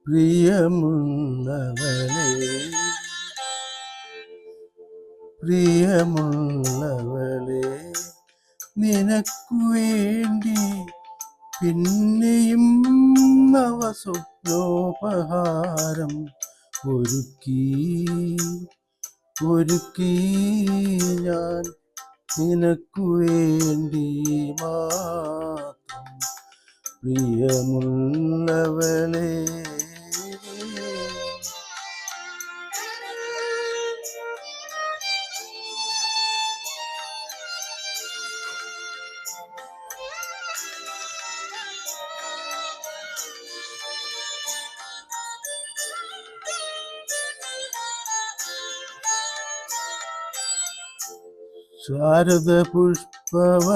പ്രിയമുള്ളവളെ പ്രിയമുള്ളവളെ നിനക്കു വേണ്ടി പിന്നെയും നവസ്വപ്നോപഹാരം ഒരുക്കി ഞാൻ നിനക്കു വേണ്ടി മാത്രം പ്രിയമുള്ളവളെ. ശാരദ പുഷ്പവ